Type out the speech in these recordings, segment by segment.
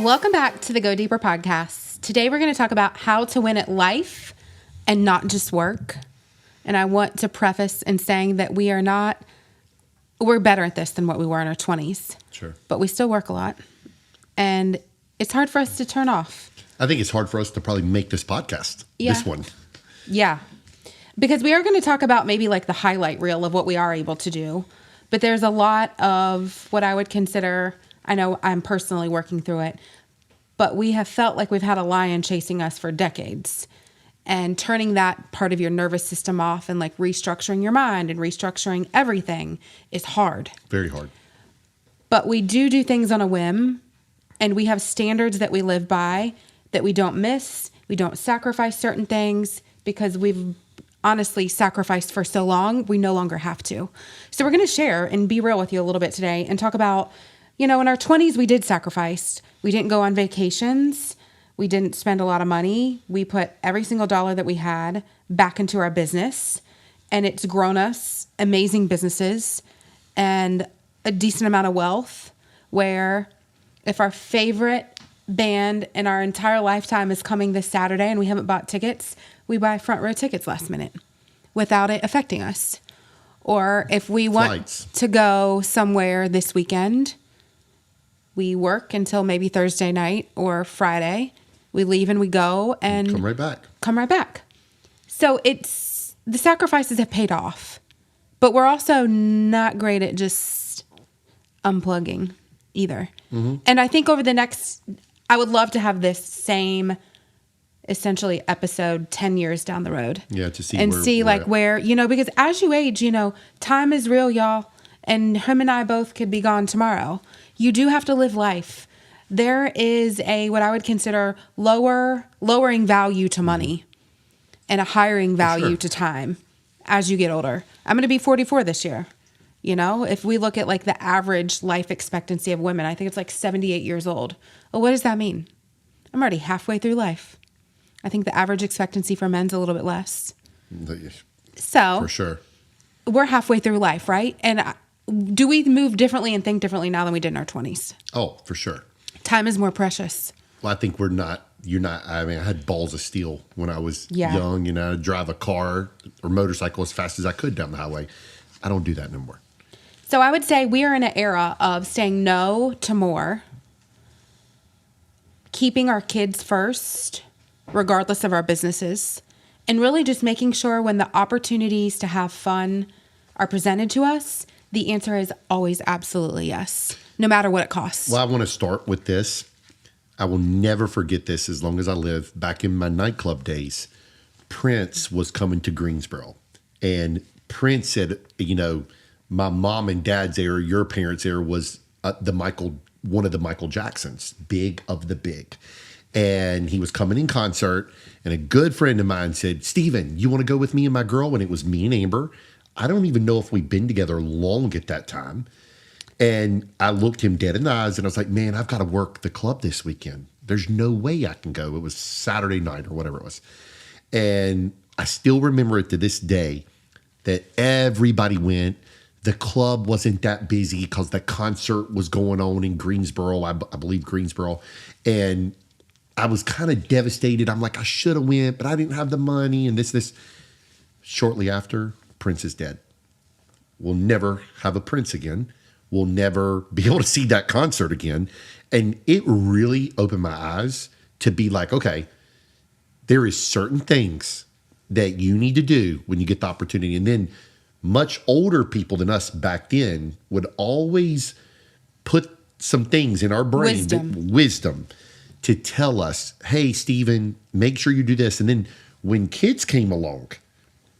Welcome back to the Go Deeper podcast. Today we're going to talk about how to win at life and not just work. And I want to preface in saying that we're better at this than what we were in our 20s. Sure. But we still work a lot. And it's hard for us to turn off. I think it's hard for us to probably make this podcast. Yeah. This one. Yeah. Because we are going to talk about maybe like the highlight reel of what we are able to do. But there's a lot of what I would consider, I know I'm personally working through it, but we have felt like we've had a lion chasing us for decades. And turning that part of your nervous system off and like restructuring your mind and restructuring everything is hard. Very hard. But we do things on a whim, and we have standards that we live by that we don't miss. We don't sacrifice certain things because we've honestly sacrificed for so long, we no longer have to. So we're going to share and be real with you a little bit today and talk about, in our 20s, we did sacrifice. We didn't go on vacations. We didn't spend a lot of money. We put every single dollar that we had back into our business, and it's grown us amazing businesses and a decent amount of wealth, where if our favorite band in our entire lifetime is coming this Saturday and we haven't bought tickets, we buy front row tickets last minute without it affecting us. Or if we want to go somewhere this weekend, we work until maybe Thursday night or Friday. We leave and we go and come right back. So the sacrifices have paid off, but we're also not great at just unplugging either. Mm-hmm. And I think I would love to have this same essentially episode 10 years down the road. Yeah, to see and where, because as you age, time is real, y'all. And him and I both could be gone tomorrow. You do have to live life. There is what I would consider lowering value to money and a hiring value to time as you get older. I'm going to be 44 this year. If we look at like the average life expectancy of women, I think it's like 78 years old. Well, what does that mean? I'm already halfway through life. I think the average expectancy for men's a little bit less. So for sure, we're halfway through life, right? And do we move differently and think differently now than we did in our 20s? Oh, for sure. Time is more precious. Well, I think you're not. I mean, I had balls of steel when I was young. I'd drive a car or motorcycle as fast as I could down the highway. I don't do that no more. So I would say we are in an era of saying no to more, keeping our kids first, regardless of our businesses, and really just making sure when the opportunities to have fun are presented to us, the answer is always absolutely yes, no matter what it costs. Well, I want to start with this. I will never forget this as long as I live. Back in my nightclub days, Prince was coming to Greensboro. And Prince said, my mom and dad's era, your parents' era, was one of the Michael Jacksons, big of the big. And he was coming in concert, and a good friend of mine said, Steven, you want to go with me and my girl? And it was me and Amber. I don't even know if we'd been together long at that time. And I looked him dead in the eyes, and I was like, man, I've got to work the club this weekend. There's no way I can go. It was Saturday night or whatever it was. And I still remember it to this day that everybody went. The club wasn't that busy because the concert was going on in Greensboro, I believe Greensboro. And I was kind of devastated. I'm like, I should have went, but I didn't have the money and this. Shortly after, Prince is dead. We'll never have a Prince again. We'll never be able to see that concert again. And it really opened my eyes to be like, okay, there is certain things that you need to do when you get the opportunity. And then much older people than us back then would always put some things in our brain, wisdom to tell us, hey, Steven, make sure you do this. And then when kids came along,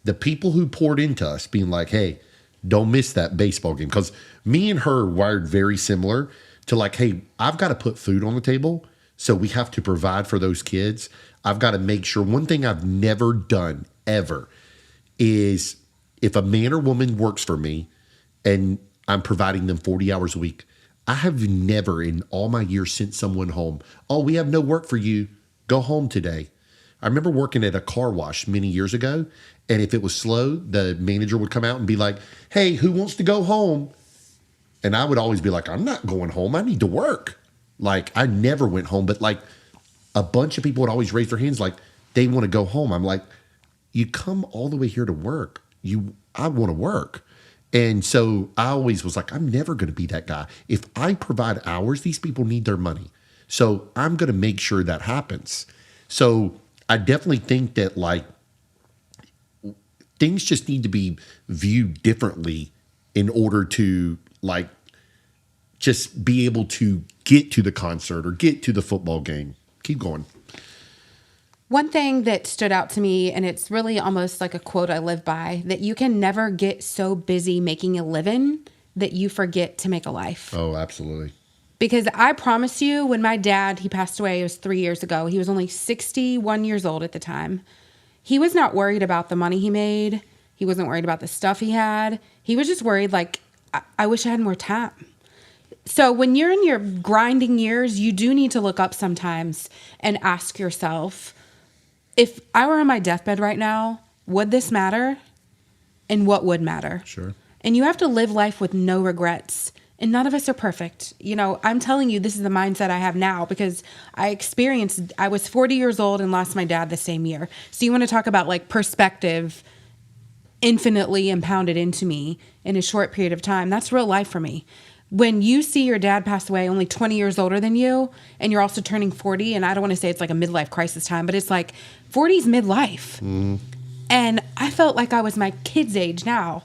the people who poured into us being like, hey, don't miss that baseball game. Because me and her wired very similar to like, hey, I've got to put food on the table. So we have to provide for those kids. I've got to make sure. One thing I've never done ever is if a man or woman works for me and I'm providing them 40 hours a week, I have never in all my years sent someone home. Oh, we have no work for you. Go home today. I remember working at a car wash many years ago, and if it was slow, the manager would come out and be like, hey, who wants to go home? And I would always be like, I'm not going home. I need to work. Like, I never went home, but like a bunch of people would always raise their hands like they want to go home. I'm like, you come all the way here to work. I want to work. And so I always was like, I'm never going to be that guy. If I provide hours, these people need their money. So I'm going to make sure that happens. So I definitely think that like things just need to be viewed differently in order to like just be able to get to the concert or get to the football game. Keep going. One thing that stood out to me, and it's really almost like a quote I live by, that you can never get so busy making a living that you forget to make a life. Oh, absolutely. Because I promise you, when my dad, he passed away, it was 3 years ago. He was only 61 years old at the time. He was not worried about the money he made. He wasn't worried about the stuff he had. He was just worried, like, I wish I had more time. So when you're in your grinding years, you do need to look up sometimes and ask yourself, if I were on my deathbed right now, would this matter? And what would matter? Sure. And you have to live life with no regrets. And none of us are perfect. You know, I'm telling you, this is the mindset I have now because I was 40 years old and lost my dad the same year. So you want to talk about like perspective infinitely impounded into me in a short period of time. That's real life for me. When you see your dad pass away only 20 years older than you, and you're also turning 40, and I don't want to say it's like a midlife crisis time, but it's like 40's midlife. Mm. And I felt like I was my kid's age now,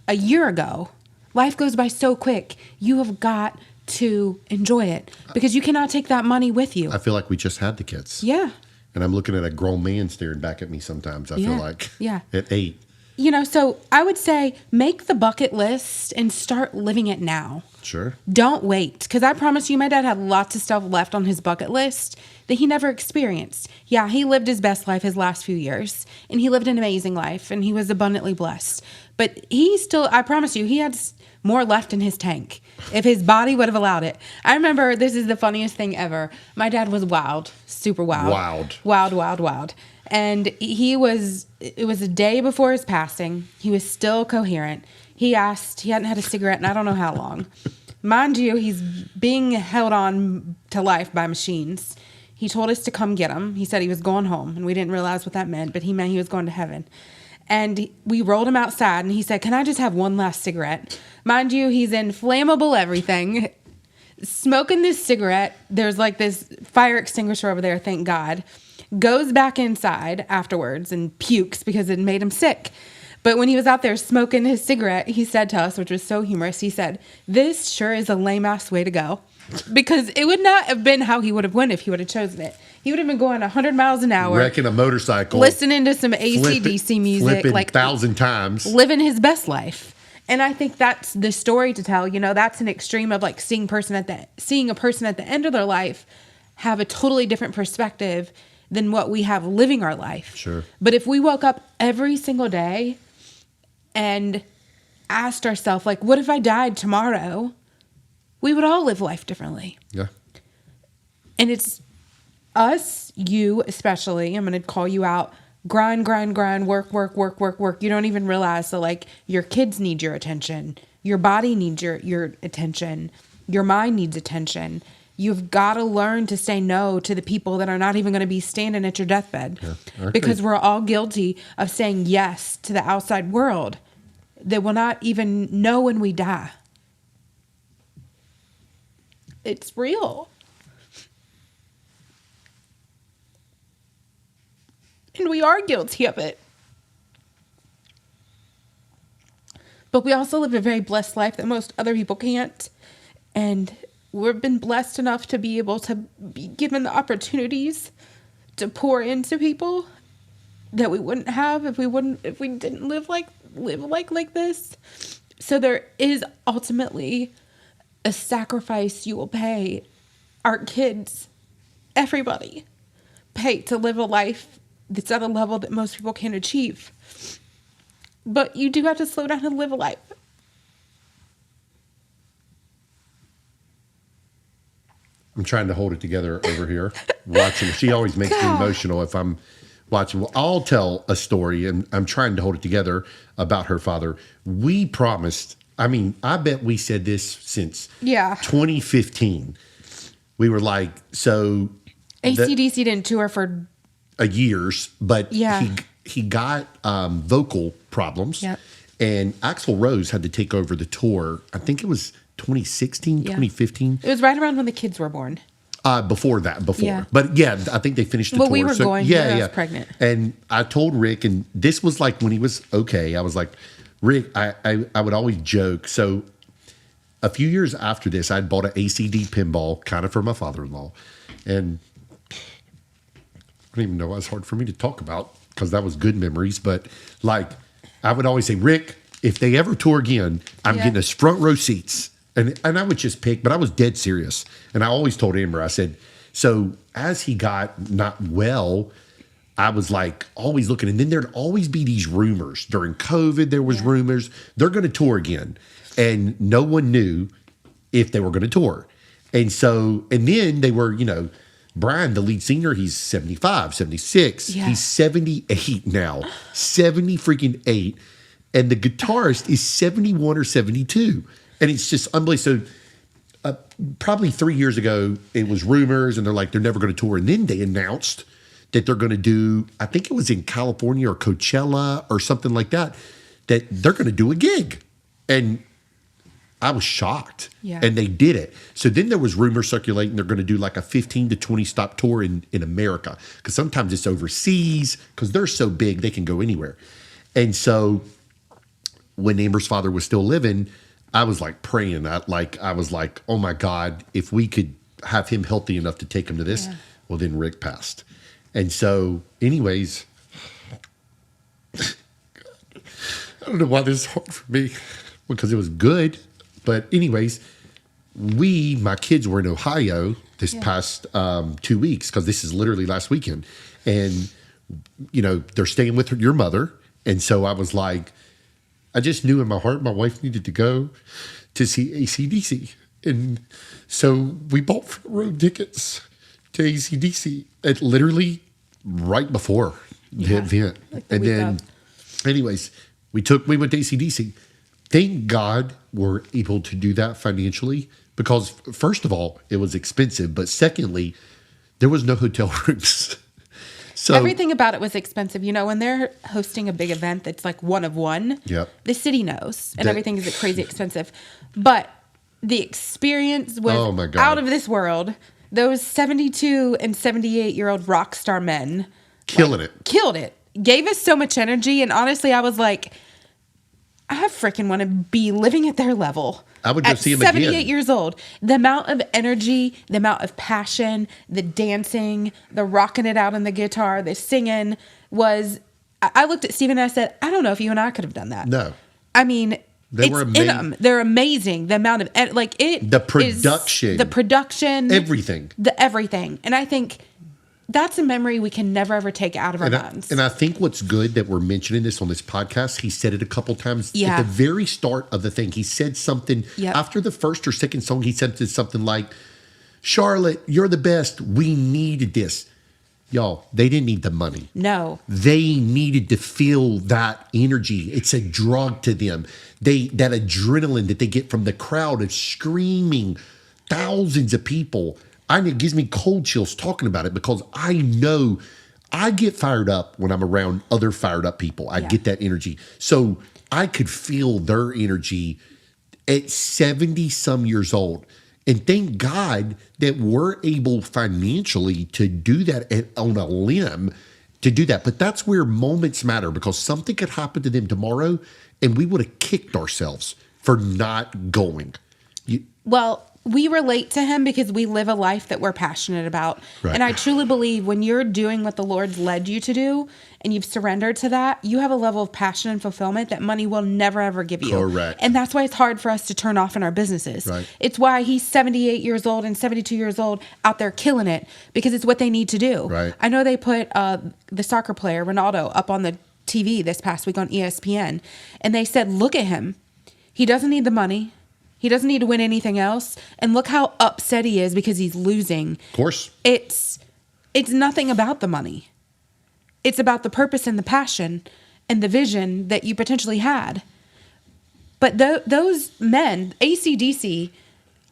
a year ago. Life goes by so quick. You have got to enjoy it because you cannot take that money with you. I feel like we just had the kids. Yeah. And I'm looking at a grown man staring back at me sometimes, I feel like. Yeah. At 8. You know, so I would say make the bucket list and start living it now. Sure. Don't wait. Because I promise you, my dad had lots of stuff left on his bucket list that he never experienced. Yeah, he lived his best life his last few years. And he lived an amazing life. And he was abundantly blessed. But he still, I promise you, he had more left in his tank if his body would have allowed it. I remember, this is the funniest thing ever. My dad was wild. Super wild. Wild. And it was a day before his passing. He was still coherent. He hadn't had a cigarette in I don't know how long. Mind you, he's being held on to life by machines. He told us to come get him. He said he was going home, and we didn't realize what that meant, but he meant he was going to heaven. And we rolled him outside, and he said, "Can I just have one last cigarette?" Mind you, he's in flammable everything, smoking this cigarette. There's like this fire extinguisher over there, thank God. Goes back inside afterwards and pukes because it made him sick. But when he was out there smoking his cigarette, he said to us, which was so humorous, he said, "This sure is a lame-ass way to go." Because it would not have been how he would have went if he would have chosen it. He would have been going 100 miles an hour. Wrecking a motorcycle. Listening to some AC/DC music. Flipping like 1,000 times. Living his best life. And I think that's the story to tell. You know, that's an extreme of like seeing a person at the end of their life have a totally different perspective than what we have living our life. Sure. But if we woke up every single day and asked ourselves, like, what if I died tomorrow? We would all live life differently. Yeah. And it's us, you especially, I'm going to call you out, grind, work. You don't even realize that, like, your kids need your attention. Your body needs your attention. Your mind needs attention. You've got to learn to say no to the people that are not even going to be standing at your deathbed. Yeah. Because we're all guilty of saying yes to the outside world that will not even know when we die. It's real. And we are guilty of it. But we also live a very blessed life that most other people can't. And we've been blessed enough to be able to be given the opportunities to pour into people that we wouldn't have if we didn't live like this. So there is ultimately a sacrifice you will pay. Our kids, everybody, pay to live a life that's at a level that most people can't achieve. But you do have to slow down and live a life. I'm trying to hold it together over here, watching. She always makes me emotional if I'm watching. Well, I'll tell a story, and I'm trying to hold it together about her father. We promised. I mean, I bet we said this since 2015. we were like, so AC/DC didn't tour for a years, but Yeah. he got vocal problems. Yep. And Axl Rose had to take over the tour. I think it was 2016, 2015. It was right around when the kids were born. Before. Yeah. But yeah, I think they finished the Well, tour. we were going when I was pregnant. And I told Rick, and this was like when he was okay, I was like, Rick, I would always joke. So a few years after this, I'd bought an ACD pinball, kind of for my father-in-law. And I don't even know why it's hard for me to talk about because that was good memories. But like, I would always say, Rick, if they ever tour again, I'm getting us front row seats. And I would just pick, but I was dead serious. And I always told Amber, I said, so as he got not well, I was like always looking. And then there'd always be these rumors. During COVID, there was rumors. They're going to tour again. And no one knew if they were going to tour. And so, and then they were, Brian, the lead singer, he's 75, 76. Yeah. He's 78 now. 70 freaking 8. And the guitarist is 71 or 72. And it's just unbelievable. So probably 3 years ago, it was rumors, and they're like, they're never going to tour. And then they announced that they're going to do, I think it was in California or Coachella or something like that they're going to do a gig. And I was shocked. Yeah. And they did it. So then there was rumors circulating they're going to do like a 15 to 20 stop tour in America. Because sometimes it's overseas because they're so big they can go anywhere. And so when Amber's father was still living, I was like praying. I was like, oh my God, if we could have him healthy enough to take him to this, well, then Rick passed. And so, anyways, I don't know why this is hard for me because it was good. But anyways, my kids were in Ohio this past 2 weeks because this is literally last weekend. And, they're staying with your mother. And so I was like, I just knew in my heart my wife needed to go to see AC/DC. And so we bought front row tickets to AC/DC at literally right before the event. Like the and week then, anyways, we went to AC/DC. Thank God we're able to do that financially because, first of all, it was expensive. But secondly, there was no hotel rooms. So Everything about it was expensive. When they're hosting a big event that's like one of one, the city knows, and everything is crazy expensive. But the experience was out of this world. Those 72 and 78-year-old rock star men killed it. Gave us so much energy. And honestly, I was like, I freaking want to be living at their level. I would go see him at again. 78 years old. The amount of energy, the amount of passion, the dancing, the rocking it out on the guitar, the singing was... I looked at Steven and I said, I don't know if you and I could have done that. No. I mean, They were amazing. in them. They're amazing. The amount of... The production. The production. Everything. The everything. And I think... that's a memory we can never, ever take out of our minds. And I think what's good that we're mentioning this on this podcast, he said it a couple times. Yeah. At the very start of the thing, he said something. After the first or second song, he said something like, Charlotte, you're the best. We needed this. Y'all, they didn't need the money. No. They needed to feel that energy. It's a drug to them. That adrenaline that they get from the crowd of screaming, thousands of people. It gives me cold chills talking about it because I know I get fired up when I'm around other fired up people. I get that energy. So I could feel their energy at 70 some years old. And thank God that we're able financially to do that on a limb to do that. But that's where moments matter because something could happen to them tomorrow and we would have kicked ourselves for not going. We relate to him because we live a life that we're passionate about. Right. And I truly believe when you're doing what the Lord's led you to do and you've surrendered to that, you have a level of passion and fulfillment that money will never, ever give you. Correct. And that's why it's hard for us to turn off in our businesses. Right. It's why he's 78 years old and 72 years old out there killing it because it's what they need to do. Right. I know they put the soccer player, Ronaldo, up on the TV this past week on ESPN. And they said, look at him. He doesn't need the money. He doesn't need to win anything else. And look how upset he is because he's losing. Of course. It's nothing about the money. It's about the purpose and the passion and the vision that you potentially had. But those men, AC/DC,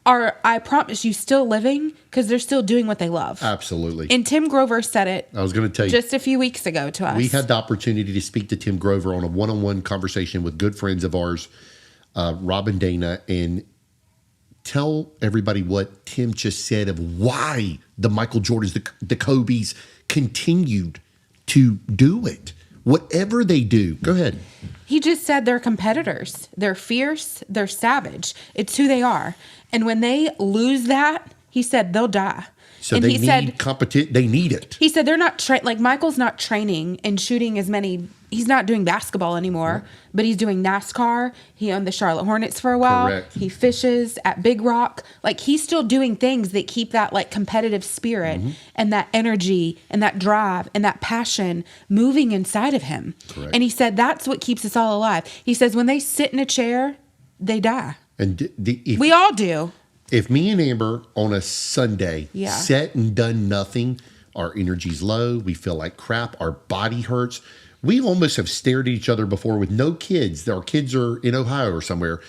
are, I promise you, still living because they're still doing what they love. Absolutely. And Tim Grover said it. I was going to tell you. Just a few weeks ago to us. We had the opportunity to speak to Tim Grover on a one-on-one conversation with good friends of ours, Rob and Dana, and tell everybody what Tim just said of why the Michael Jordans, the Kobes continued to do it. Whatever they do. Go ahead. He just said they're competitors. They're fierce. They're savage. It's who they are. And when they lose that, he said they'll die. So and they he need said, they need it. He said they're not like Michael's not training and shooting as many. He's not doing basketball anymore, but he's doing NASCAR. He owned the Charlotte Hornets for a while. Correct. He fishes at Big Rock. Like he's still doing things that keep that like competitive spirit and that energy and that drive and that passion moving inside of him. Correct. And he said that's what keeps us all alive. He says when they sit in a chair, they die. And We all do. If me and Amber on a Sunday Yeah. sat and done nothing, our energy's low, we feel like crap, our body hurts. We almost have stared at each other before with no kids. Our kids are in Ohio or somewhere,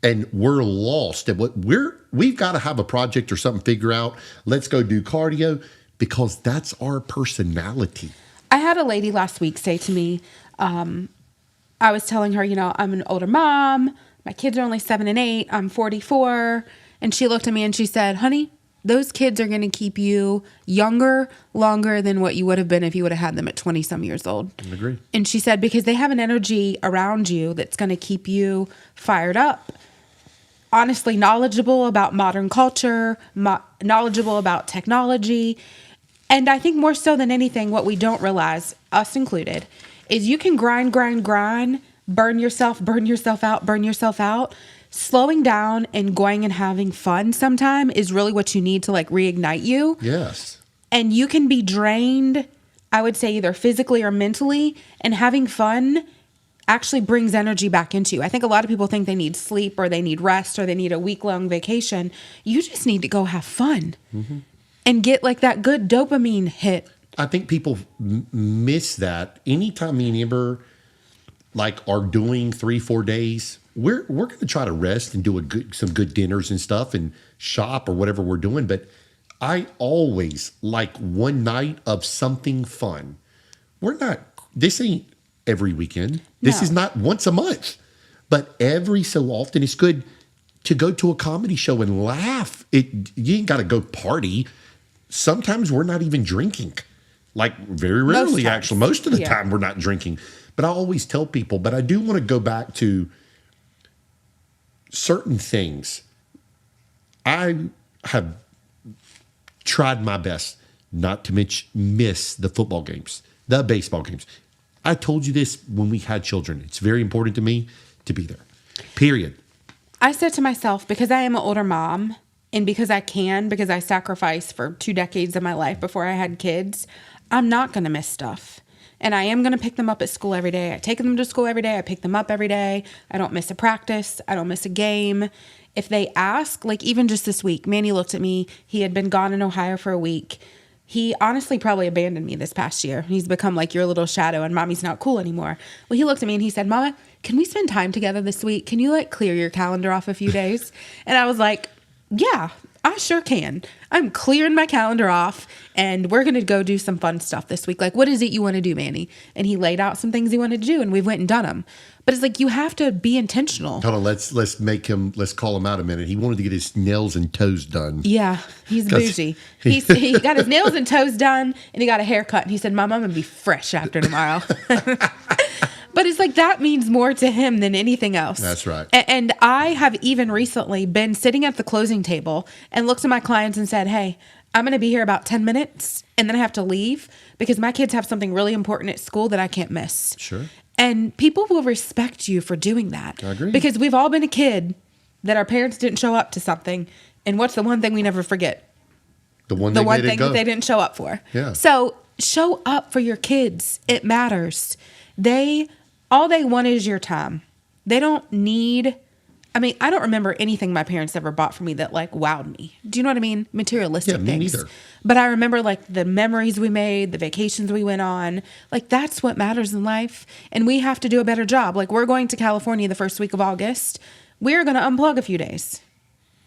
and we're lost at what we've got to have a project or something figure out. Let's go do cardio because that's our personality. I had a lady last week say to me, I was telling her, I'm an older mom. My kids are only 7 and 8. I'm 44. And she looked at me and she said, honey, those kids are going to keep you younger, longer than what you would have been if you would have had them at 20 some years old. I agree. And she said, because they have an energy around you that's going to keep you fired up, honestly knowledgeable about modern culture, knowledgeable about technology. And I think more so than anything, what we don't realize, us included, is you can grind, burn yourself out. Slowing down and going and having fun sometime is really what you need to like reignite you. Yes. And you can be drained, I would say either physically or mentally, and having fun actually brings energy back into you. I think a lot of people think they need sleep or they need rest or they need a week-long vacation. You just need to go have fun and get like that good dopamine hit. I think people miss that. Anytime me and Amber like are doing 3-4 days, we're going to try to rest and do some good dinners and stuff and shop or whatever we're doing. But I always like one night of something fun. This ain't every weekend. This is not once a month, but every so often it's good to go to a comedy show and laugh. You ain't got to go party. Sometimes we're not even drinking. Like very rarely, actually. Most of the time we're not drinking. But I always tell people, but I do want to go back to certain things. I have tried my best not to miss the football games, the baseball games. I told you this when we had children. It's very important to me to be there. Period. I said to myself, because I am an older mom and because I sacrificed for 2 decades of my life before I had kids, I'm not going to miss stuff. And I am going to pick them up at school every day. I take them to school every day. I pick them up every day. I don't miss a practice. I don't miss a game. If they ask, like even just this week, Manny looked at me. He had been gone in Ohio for a week. He honestly probably abandoned me this past year. He's become like your little shadow and mommy's not cool anymore. Well, he looked at me and he said, Mama, can we spend time together this week? Can you like clear your calendar off a few days? And I was like, yeah, I sure can. I'm clearing my calendar off and we're going to go do some fun stuff this week. Like, what is it you want to do, Manny? And he laid out some things he wanted to do and we went and done them. But it's like, you have to be intentional. Hold on. Let's call him out a minute. He wanted to get his nails and toes done. Yeah. He's bougie. He got his nails and toes done and he got a haircut. And he said, Mom, I'm going to be fresh after tomorrow. But it's like that means more to him than anything else. That's right. And I have even recently been sitting at the closing table and looked at my clients and said, hey, I'm going to be here about 10 minutes and then I have to leave because my kids have something really important at school that I can't miss. Sure. And people will respect you for doing that. I agree. Because we've all been a kid that our parents didn't show up to something. And what's the one thing we never forget? The one thing that they didn't show up for. Yeah. So show up for your kids. It matters. All they want is your time. They don't need, I don't remember anything my parents ever bought for me that like wowed me. Do you know what I mean? Materialistic things. Me neither. But I remember like the memories we made, the vacations we went on. Like that's what matters in life. And we have to do a better job. Like we're going to California the first week of August. We're going to unplug a few days.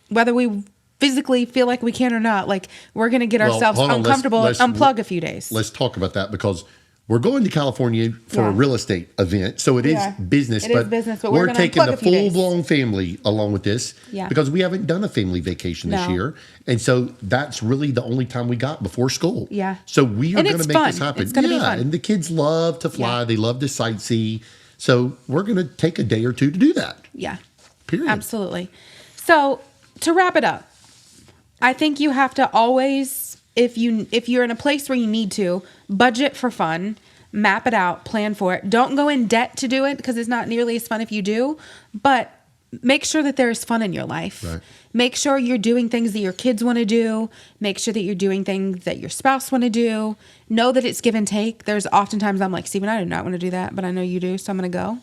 Whether we physically feel like we can or not. Like, we're going to get Well, ourselves hold on, uncomfortable and unplug a few days. Let's talk about that because we're going to California for a real estate event. So it is business. It is business, but we're gonna taking unplug the a few days. full-blown family along with this Yeah. because we haven't done a family vacation this No. year. And so that's really the only time we got before school. Yeah. So we are And going to it's make fun. this happen. It's gonna be fun. And the kids love to fly. Yeah. They love to sightsee. So we're going to take a day or two to do that. Yeah. Period. Absolutely. So to wrap it up, I think you have to always, if you're in a place where you need to, budget for fun, map it out, plan for it. Don't go in debt to do it because it's not nearly as fun if you do, but make sure that there's fun in your life. Right. Make sure you're doing things that your kids want to do. Make sure that you're doing things that your spouse want to do. Know that it's give and take. There's oftentimes I'm like, Stephen, I do not want to do that, but I know you do, so I'm going to go.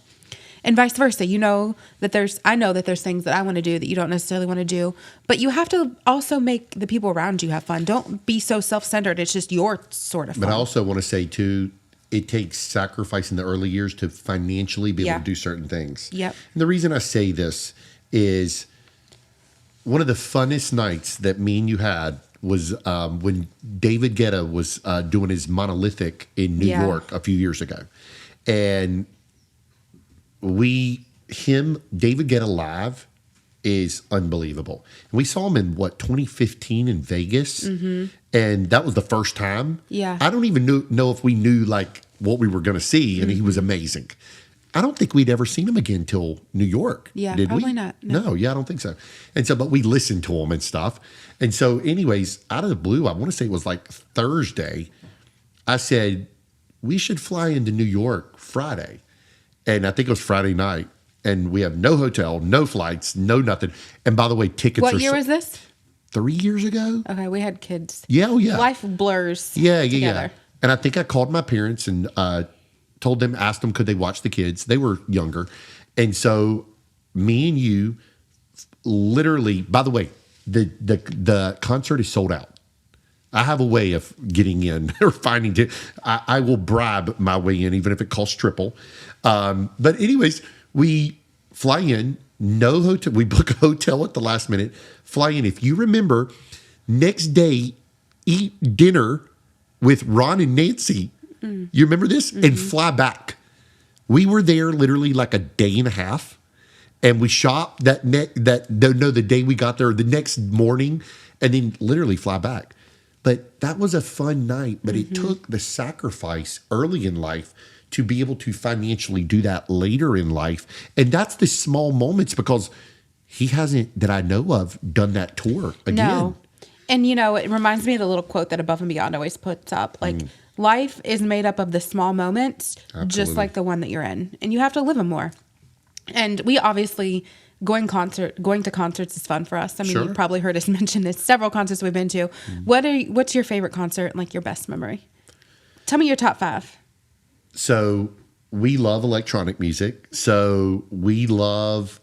And vice versa. I know that there's things that I want to do that you don't necessarily want to do, but you have to also make the people around you have fun. Don't be so self-centered. It's just your sort of fun. But I also want to say too, it takes sacrifice in the early years to financially be able to do certain things. Yep. And the reason I say this is one of the funnest nights that me and you had was when David Guetta was doing his Monolithic in New York a few years ago. And David Guetta live is unbelievable. And we saw him in 2015 in Vegas. Mm-hmm. And that was the first time. Yeah. I don't even know if we knew like what we were going to see. And he was amazing. I don't think we'd ever seen him again till New York. Yeah, did probably we? not. No. Yeah, I don't think so. And so, but we listened to him and stuff. And so anyways, out of the blue, I want to say it was like Thursday. I said, we should fly into New York Friday. And I think it was Friday night. And we have no hotel, no flights, no nothing. And by the way, tickets What are year was this? 3 years ago. Okay, we had kids. Yeah, oh yeah. Life blurs. Yeah. together. And I think I called my parents and told them, asked them, could they watch the kids? They were younger. And so me and you literally, by the way, the concert is sold out. I have a way of getting in or finding it. I will bribe my way in, even if it costs triple. But anyways, we fly in, no hotel. We book a hotel at the last minute, fly in. If you remember, next day, eat dinner with Ron and Nancy. You remember this? Mm-hmm. And fly back. We were there literally like a day and a half. And we shopped the day we got there, the next morning, and then literally fly back. But that was a fun night. But it took the sacrifice early in life to be able to financially do that later in life. And that's the small moments because he hasn't, that I know of, done that tour again. No. And, it reminds me of the little quote that Above and Beyond always puts up. Like, life is made up of the small moments, just like the one that you're in. And you have to live them more. And we obviously, going to concerts is fun for us. I mean, you've probably heard us mention this. Several concerts we've been to. What's your favorite concert and like your best memory? Tell me your top 5. So we love electronic music. So we love...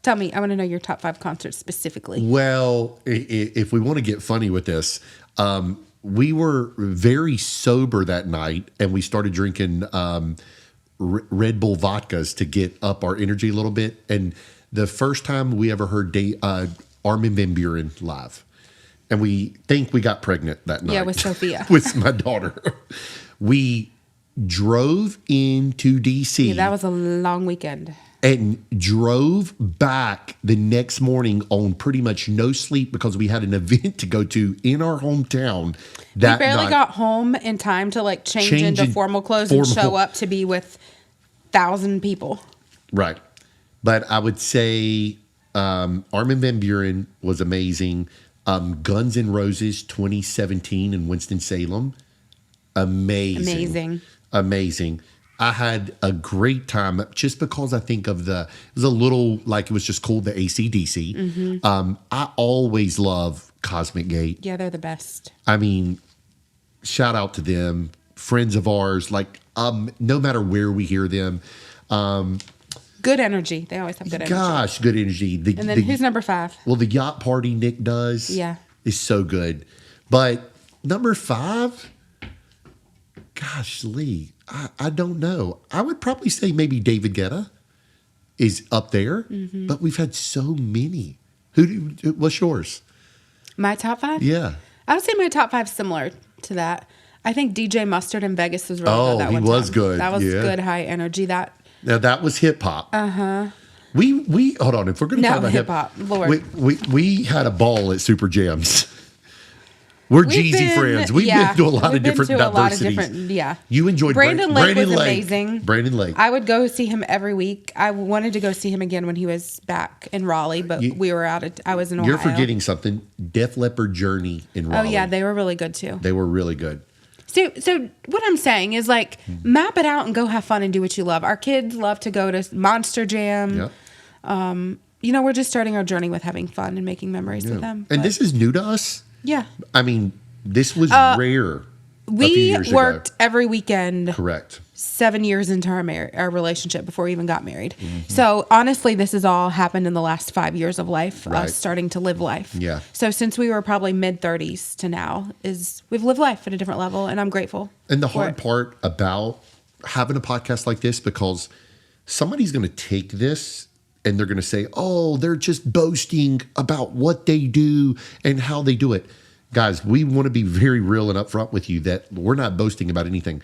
Tell me, I want to know your top 5 concerts specifically. Well, if we want to get funny with this, we were very sober that night and we started drinking Red Bull vodkas to get up our energy a little bit. And the first time we ever heard Armin van Buuren live. And we think we got pregnant that night. Yeah, with Sophia. With my daughter. We drove into D.C. Yeah, that was a long weekend. And drove back the next morning on pretty much no sleep because we had an event to go to in our hometown. We barely got home in time to like change into formal clothes and show up to be with 1,000 people. Right. But I would say Armin van Buuren was amazing. Guns N' Roses 2017 in Winston-Salem. Amazing. I had a great time just because I think of it was a little like it was just called the AC/DC. Mm-hmm. I always love Cosmic Gate. Yeah, they're the best. I mean, shout out to them. Friends of ours, like no matter where we hear them. Good energy. They always have good energy. Gosh, good energy. And then who's number 5? Well, the yacht party Nick does is so good. But number 5, gosh, Lee, I don't know. I would probably say maybe David Guetta is up there, but we've had so many. What's yours? My top 5? Yeah. I would say my top 5 similar to that. I think DJ Mustard in Vegas was really good that he one was time. good. That was Yeah. good high energy. Now that was hip hop. We hold on. If we're going to talk about hip hop, Lord. we had a ball at Super Jams. We're Jeezy friends. We've been to a lot of different diversities. You enjoyed Brandon Lake was amazing. Brandon Lake. I would go see him every week. I wanted to go see him again when he was back in Raleigh, but we were I was in Ohio. You're forgetting something. Def Leppard Journey in Raleigh. Oh yeah, they were really good too. They were really good. So what I'm saying is like map it out and go have fun and do what you love. Our kids love to go to Monster Jam. Yep. We're just starting our journey with having fun and making memories with them. And this is new to us. Yeah. I mean, this was rare. We worked every weekend. Correct. 7 years into our relationship before we even got married. So honestly, this has all happened in the last 5 years of life, us starting to live life. Yeah. So since we were probably mid-30s to now, we've lived life at a different level, and I'm grateful. And the hard part about having a podcast like this, because somebody's going to take this and they're going to say, oh, they're just boasting about what they do and how they do it. Guys, we want to be very real and upfront with you that we're not boasting about anything.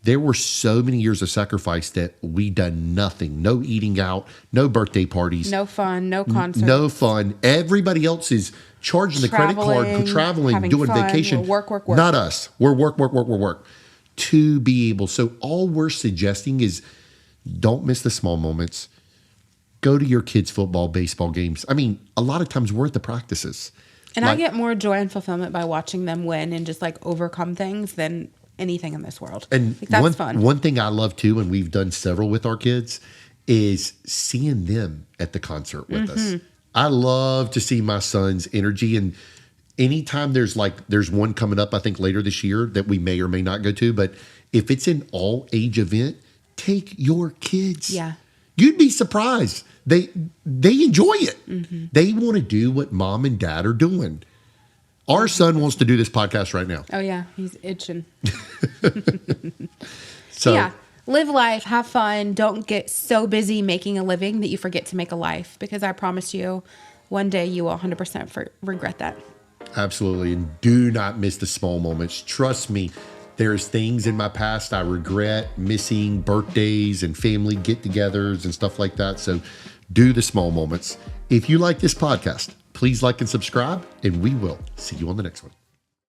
There were so many years of sacrifice that we done nothing. No eating out, no birthday parties. No fun, no concerts. No fun. Everybody else is charging the credit card, traveling, doing fun, vacation. Work. Not us. We're work. To be able. So all we're suggesting is don't miss the small moments. Go to your kids' football, baseball games. I mean, a lot of times we're at the practices. And I get more joy and fulfillment by watching them win and just like overcome things than anything in this world. And that's fun. One thing I love too, and we've done several with our kids, is seeing them at the concert with us. I love to see my son's energy. And anytime there's one coming up, I think later this year that we may or may not go to, but if it's an all age event, take your kids. Yeah. You'd be surprised. They enjoy it. They want to do what mom and dad are doing. Our son wants to do this podcast right now. Oh yeah, he's itching. So yeah, live life, have fun. Don't get so busy making a living that you forget to make a life, because I promise you, one day you will 100% regret that. Absolutely. And do not miss the small moments. Trust me. There's things in my past I regret missing, birthdays and family get-togethers and stuff like that. So do the small moments. If you like this podcast, please like and subscribe, and we will see you on the next one.